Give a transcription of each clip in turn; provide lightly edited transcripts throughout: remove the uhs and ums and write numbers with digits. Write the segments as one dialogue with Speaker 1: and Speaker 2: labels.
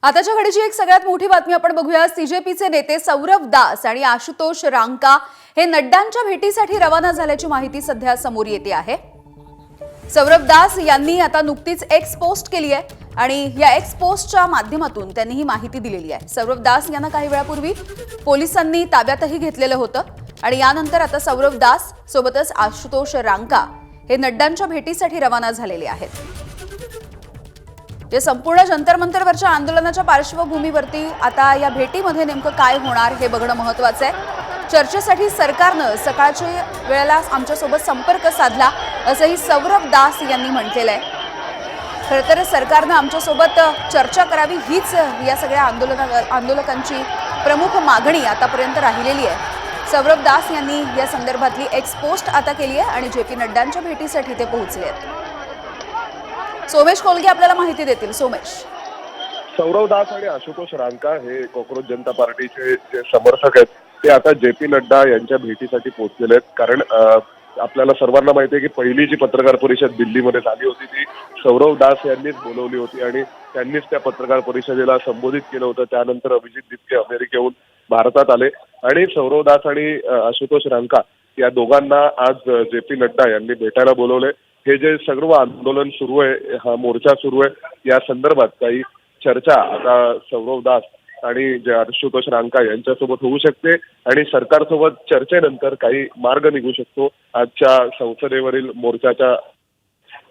Speaker 1: आताच्या घडीची एक सगळ्यात मोठी बातमी आपण बघूया। सीजेपीचे नेते सौरभ दास आणि आशुतोष रांका हे नड्डांच्या भेटीसाठी रवाना झाल्याची माहिती सध्या समोर येते आहे। सौरभ दास यांनी आता नुकतीच एक्स पोस्ट केली आहे आणि या एक्स पोस्टच्या माध्यमातून त्यांनी ही माहिती दिलेली आहे। सौरभ दास यांना काही वेळापूर्वी पोलिसांनी ताब्यातही घेतलेलं होतं आणि यानंतर आता सौरभ दास सोबतच आशुतोष रांका हे नड्डांच्या भेटीसाठी रवाना झालेले आहेत। जे संपूर्ण जंतर मंतरवरच्या आंदोलनाच्या पार्श्वभूमीवरती आता या भेटीमध्ये नेमकं काय होणार हे बघणं महत्त्वाचं आहे। चर्चेसाठी सरकारनं सकाळच्या वेळेला आमच्यासोबत संपर्क साधला असंही सौरभ दास यांनी म्हटलेलं आहे। खरं तर सरकारनं आमच्यासोबत चर्चा करावी हीच या सगळ्या आंदोलकांची प्रमुख मागणी आतापर्यंत राहिलेली आहे। सौरभ दास यांनी या संदर्भातली एक्स पोस्ट आता केली आहे आणि जेपी नड्डांच्या भेटीसाठी ते पोहोचले आहेत। सोमेश कोलगे आपल्याला माहिती देतील। सोमेश,
Speaker 2: सौरभ दास आणि आशुतोष रांका हे कॉक्रोच जनता पार्टीचे जे समर्थक आहेत ते आता जेपी नड्डा यांच्या भेटीसाठी पोहोचलेले आहेत। कारण आपल्याला सर्वांना माहिती आहे की पहिली जी पत्रकार परिषद दिल्लीमध्ये झाली होती ती सौरभ दास यांनीच बोलवली होती आणि त्यांनीच त्या पत्रकार परिषदेला संबोधित केलं होतं। त्यानंतर अभिजित दिपके अमेरिकेहून भारतात आले आणि सौरभ दास आणि आशुतोष रांका या दोघांना आज जेपी नड्डा यांनी भेटायला बोलवले। हे जे सर्व आंदोलन सुरू आहे, हा मोर्चा सुरू आहे, या संदर्भात काही चर्चा आता सौरभ दास आणि जे आशुतोष रांका यांच्यासोबत होऊ शकते आणि सरकारसोबत चर्चेनंतर काही मार्ग निघू शकतो आजच्या संसदेवरील मोर्चाच्या,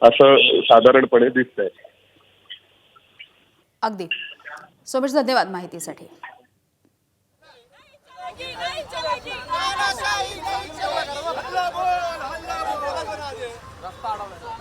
Speaker 2: असं साधारणपणे दिसतंय।
Speaker 1: अगदी सोमेश, धन्यवाद माहितीसाठी।
Speaker 3: रस्ता अडवला